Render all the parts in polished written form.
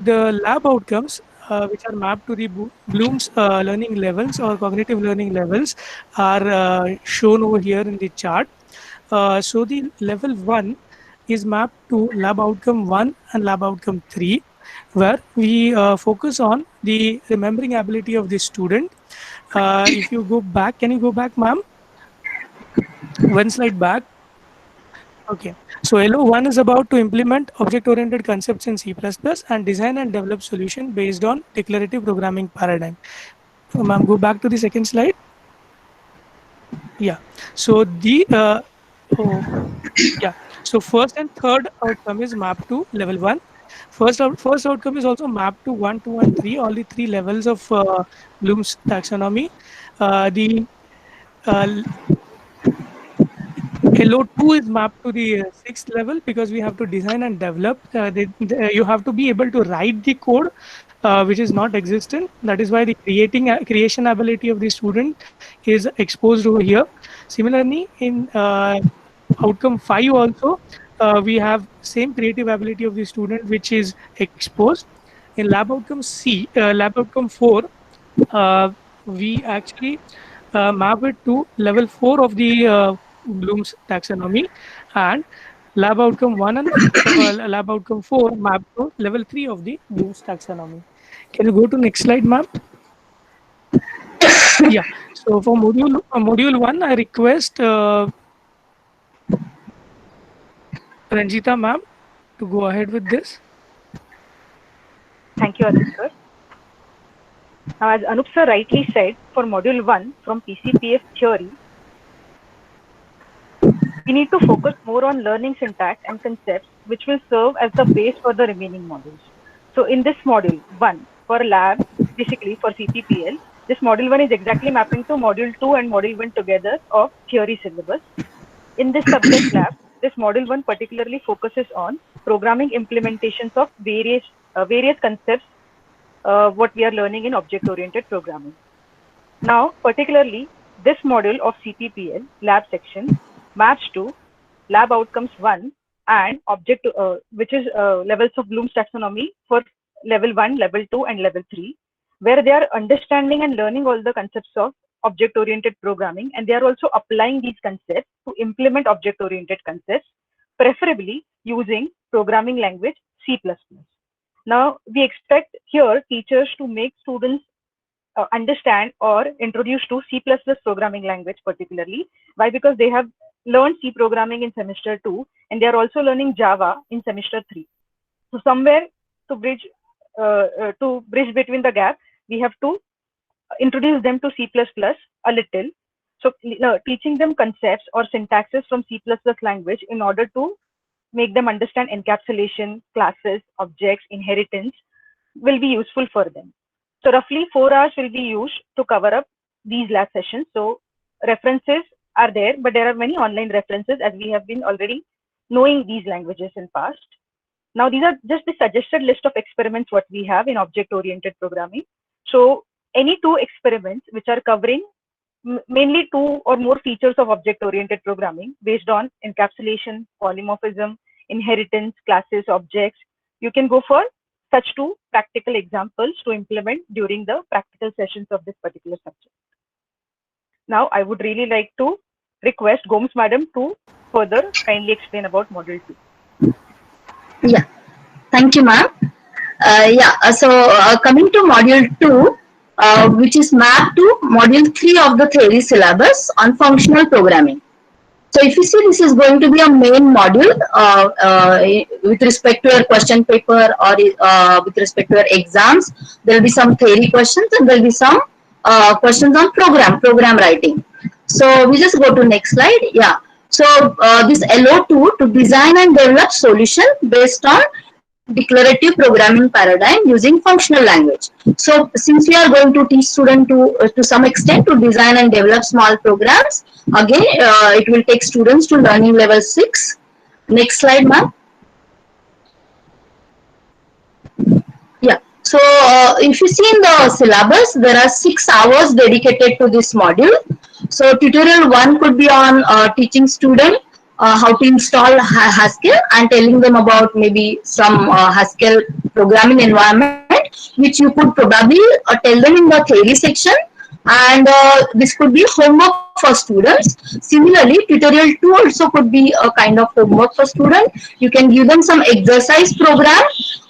the lab outcomes, which are mapped to the Bloom's learning levels or cognitive learning levels, are shown over here in the chart. So the level 1 is mapped to lab outcome 1 and lab outcome 3, where we focus on the remembering ability of the student. If you go back, can you go back, ma'am? One slide back. Okay. So LO1 is about to implement object-oriented concepts in C++ and design and develop solution based on declarative programming paradigm. Ma'am, go back to the second slide. Yeah. So oh, yeah. So first and third outcome is mapped to level 1. First outcome is also mapped to 1, 2, and 3, all the three levels of Bloom's taxonomy. The uh, LO2 is mapped to the sixth level because we have to design and develop. You have to be able to write the code, which is not existent. That is why the creation ability of the student is exposed over here. Similarly, in outcome 5 also, we have same creative ability of the student, which is exposed. In lab outcome 4, uh, we actually map it to level 4 of the Bloom's taxonomy, and lab outcome 1 and lab outcome 4 map to level 3 of the Bloom's taxonomy. Can you go to next slide, ma'am? Yeah. So for module 1, I request Ranjita ma'am to go ahead with this. Thank you, Anup sir. Now, as Anup sir rightly said, for module 1 from PCPF theory, we need to focus more on learning syntax and concepts, which will serve as the base for the remaining modules. So in this module 1 for lab, basically for CPPL, this module 1 is exactly mapping to module 2 and module 1 together of theory syllabus. In this subject lab, this module 1 particularly focuses on programming implementations of various concepts what we are learning in object-oriented programming. Now, particularly, this module of CPPL lab section maps to lab outcomes 1 and which is levels of Bloom's taxonomy for level 1, level 2, and level 3, where they are understanding and learning all the concepts of object-oriented programming, and they are also applying these concepts to implement object-oriented concepts, preferably using programming language C++. Now, we expect here teachers to make students understand or introduce to C++ programming language particularly. Why? Because they have learned C programming in semester 2 and they are also learning Java in semester 3. So somewhere to bridge between the gap, we have to introduce them to C++ a little. So teaching them concepts or syntaxes from C++ language in order to make them understand encapsulation, classes, objects, inheritance will be useful for them. So roughly 4 hours will be used to cover up these lab sessions. So references are there, but there are many online references as we have been already knowing these languages in past. Now these are just the suggested list of experiments what we have in object-oriented programming. So any 2 experiments which are covering mainly 2 or more features of object-oriented programming based on encapsulation, polymorphism, inheritance, classes, objects, you can go for such 2 practical examples to implement during the practical sessions of this particular subject. Now, I would really like to request Gomes madam to further kindly explain about module 2. Yeah, thank you, ma'am. Coming to module 2, which is mapped to module 3 of the theory syllabus on functional programming. So if you see, this is going to be a main module with respect to your question paper or with respect to your exams. There will be some theory questions and there will be some questions on program writing. So we just go to next slide. Yeah. So this LO2 to design and develop solution based on declarative programming paradigm using functional language. So since we are going to teach students to some extent to design and develop small programs, again it will take students to learning level 6. Next slide, ma'am. Yeah. So if you see in the syllabus, there are 6 hours dedicated to this module. So tutorial 1 could be on teaching student how to install Haskell and telling them about maybe some Haskell programming environment, which you could probably tell them in the theory section. And this could be homework for students. Similarly, tutorial 2 also could be a kind of homework for students. You can give them some exercise program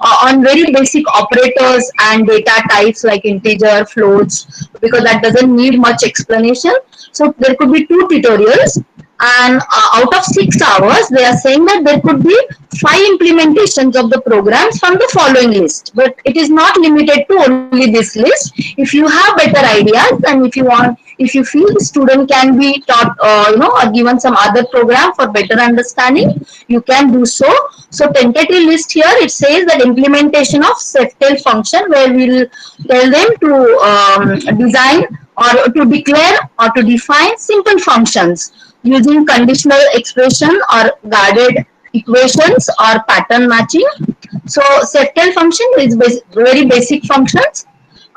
on very basic operators and data types like integer, floats, because that doesn't need much explanation. So there could be 2 tutorials, and out of 6 hours they are saying that there could be 5 implementations of the programs from the following list, but it is not limited to only this list. If you have better ideas, and if you feel the student can be taught or given some other program for better understanding, you can do so. So tentative list here, it says that implementation of Seftel function, where we'll tell them to design or to declare or to define simple functions using conditional expression or guarded equations or pattern matching. So Seftel function is very basic functions.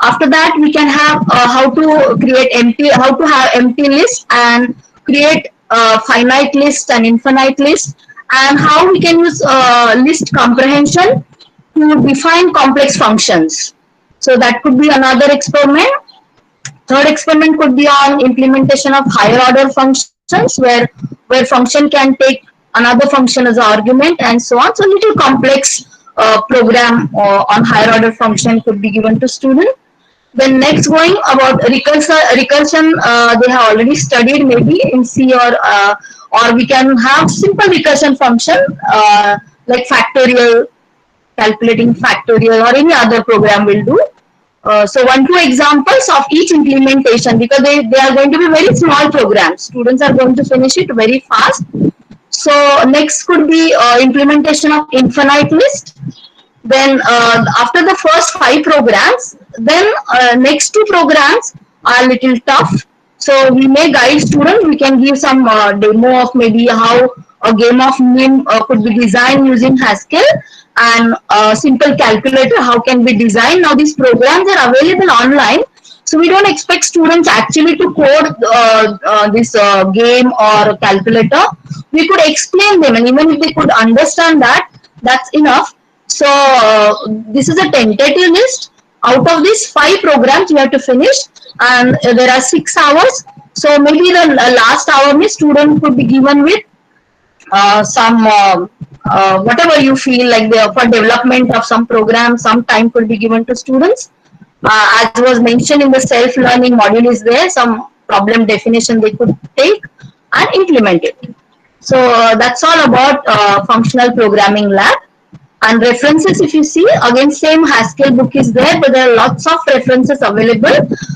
After that, we can have how to have empty list and create finite list and infinite list, and how we can use list comprehension to define complex functions. So that could be another experiment. Third experiment could be on implementation of higher order functions, where function can take another function as an argument and so on. So little complex program on higher order function could be given to student. Then next, going about recursion, they have already studied maybe in C, or we can have simple recursion function like factorial, calculating factorial, or any other program will do. So 1-2 examples of each implementation, because they are going to be very small programs. Students are going to finish it very fast. So next could be implementation of infinite list. Then after the first 5 programs, then next 2 programs are little tough. So we may guide students. We can give some demo of maybe how a game of NIM could be designed using Haskell, and a simple calculator how can be designed. Now these programs are available online, so we don't expect students actually to code this game or calculator. We could explain them, and even if they could understand that, that's enough. So this is a tentative list. Out of these 5 programs, we have to finish, and there are 6 hours. So maybe the last hour, student could be given with some whatever you feel like for development of some program. Some time could be given to students. As was mentioned in the self-learning module is there, some problem definition they could take and implement it. So that's all about functional programming lab. And references, if you see, again same Haskell book is there, but there are lots of references available.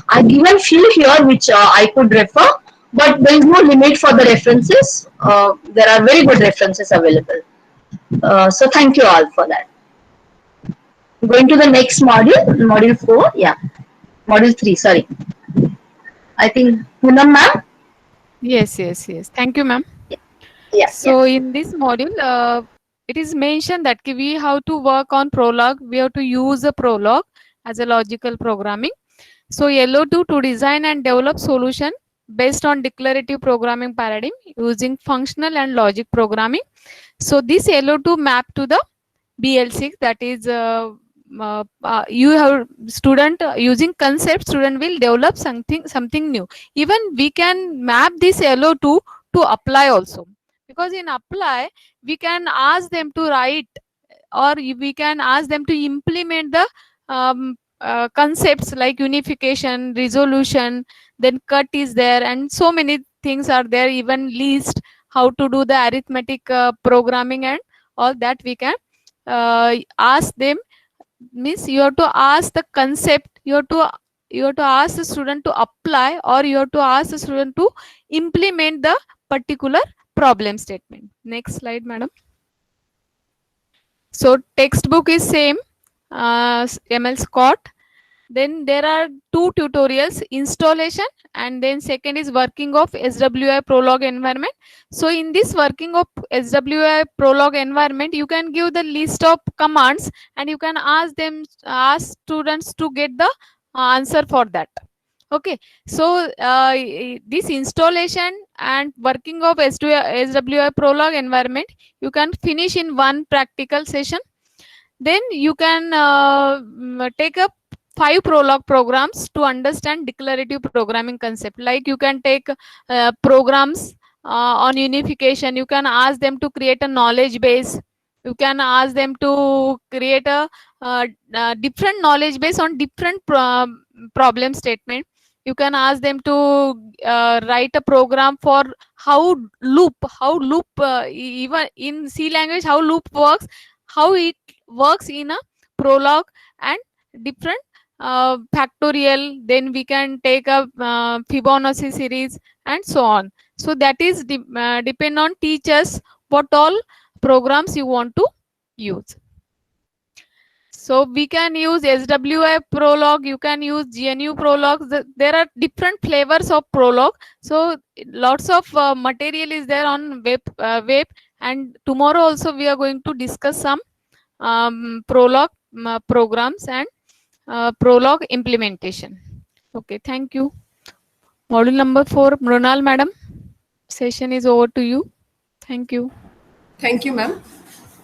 I've given few here which I could refer, but there is no limit for the references. There are very good references available. So thank you all for that. Going to the next module, module 4, yeah, module 3, sorry. I think Poonam ma'am? Yes. Thank you, ma'am. Yeah. So in this module, it is mentioned that we have to work on Prolog. We have to use a Prolog as a logical programming. So LO2 to design and develop solution based on declarative programming paradigm using functional and logic programming. So this LO2 map to the BL6, that is you have student using concept, student will develop something new. Even we can map this LO2 to apply also, because in apply we can ask them to write, or we can ask them to implement the concepts like unification, resolution, then cut is there, and so many things are there, even list, how to do the arithmetic programming, and all that we can ask them. Means you have to ask the concept, you have to ask the student to apply, or you have to ask the student to implement the particular problem statement. Next slide, madam. So textbook is same, ML Scott. Then there are 2 tutorials, installation, and then second is working of SWI Prolog environment. So in this working of SWI Prolog environment, you can give the list of commands, and you can ask students to get the answer for that. Okay, so this installation and working of SWI Prolog environment you can finish in one practical session. Then you can take up 5 Prolog programs to understand declarative programming concept. Like you can take programs on unification. You can ask them to create a knowledge base. You can ask them to create a different knowledge base on different problem statement. You can ask them to write a program for how loop even in C language how loop works, how it works in a Prolog and different factorial. Then we can take a Fibonacci series and so on. So that is depend on teachers what all programs you want to use. So we can use SWI Prolog, you can use GNU Prolog. There are different flavors of Prolog. So lots of material is there on web. And tomorrow also we are going to discuss some Prolog programs and Prolog implementation. Okay, thank you. Module number 4, Mrunal madam, session is over to you. Thank you. Thank you, ma'am.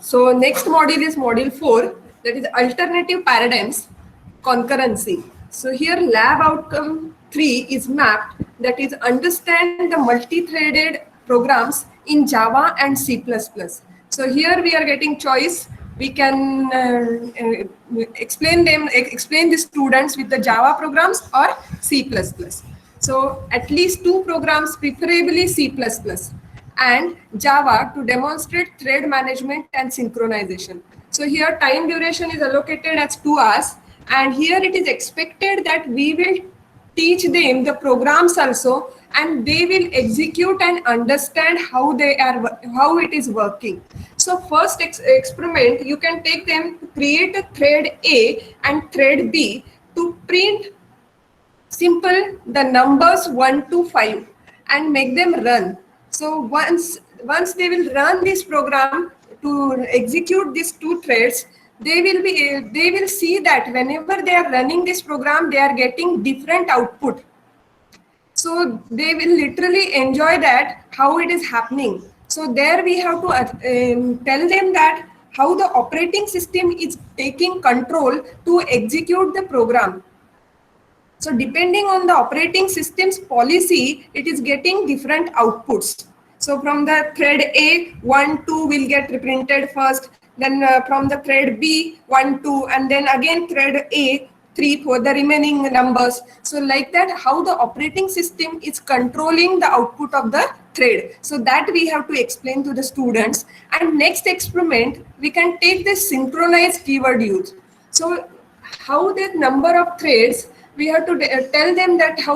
So next module is module 4, that is alternative paradigms, concurrency. So here lab outcome 3 is mapped, that is understand the multi-threaded programs in Java and C++. So here we are getting choice. We can explain the students with the Java programs or C++. So at least 2 programs, preferably C++ and Java, to demonstrate thread management and synchronization. So here time duration is allocated as 2 hours, and here it is expected that we will teach them the programs also, and they will execute and understand how it is working. So first experiment, you can take them to create a thread A and thread B to print simple the numbers 1 to 5 and make them run. So once they will run this program to execute these 2 threads, they will see that whenever they are running this program, they are getting different output. So they will literally enjoy that, how it is happening. So there we have to tell them that how the operating system is taking control to execute the program. So depending on the operating system's policy, it is getting different outputs. So from the thread A, 1, 2 will get reprinted first. Then from the thread B, 1, 2, and then again thread A, 3 for the remaining numbers. So like that, how the operating system is controlling the output of the thread. So that we have to explain to the students. And next experiment, we can take the synchronized keyword use. So how the number of threads, we have to tell them that if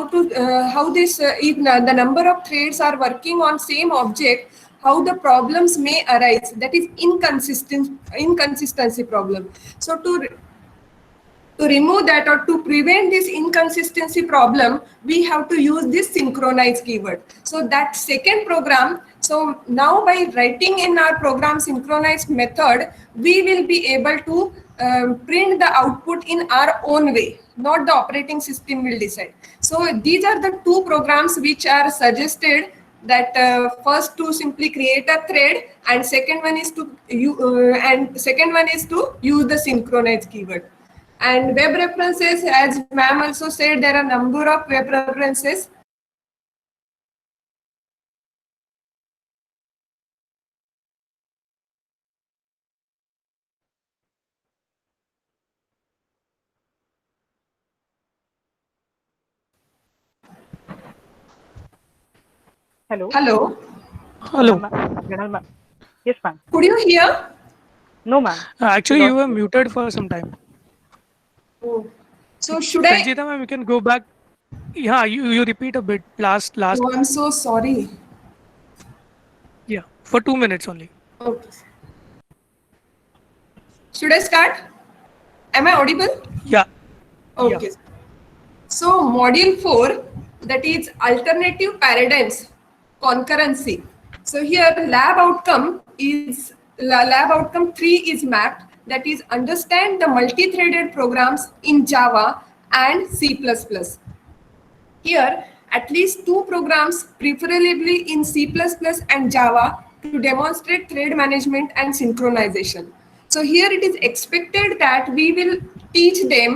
the number of threads are working on same object, how the problems may arise. That is inconsistency problem. So to remove that or to prevent this inconsistency problem, we have to use this synchronize keyword. So that second program, so now by writing in our program synchronize method, we will be able to print the output in our own way, not the operating system will decide. So these are the 2 programs which are suggested, that first to simply create a thread, and second one is to use the synchronize keyword. And web references, as ma'am also said, there are number of web references. Hello. Hello. Hello. Ma'am. Yes, ma'am. Could you hear? No, ma'am. Actually, you were muted for some time. Oh. So should Sanjita ma'am, you can go back. Yeah, you repeat a bit last. Oh, I'm so sorry. Yeah, for 2 minutes only. Okay. Should I start? Am I audible? Yeah. Okay. Yeah. So module 4, that is alternative paradigms, concurrency. So here lab outcome 3 is mapped, that is understand the multi-threaded programs in Java and C++. Here, at least 2 programs, preferably in C++ and Java, to demonstrate thread management and synchronization. So here it is expected that we will teach them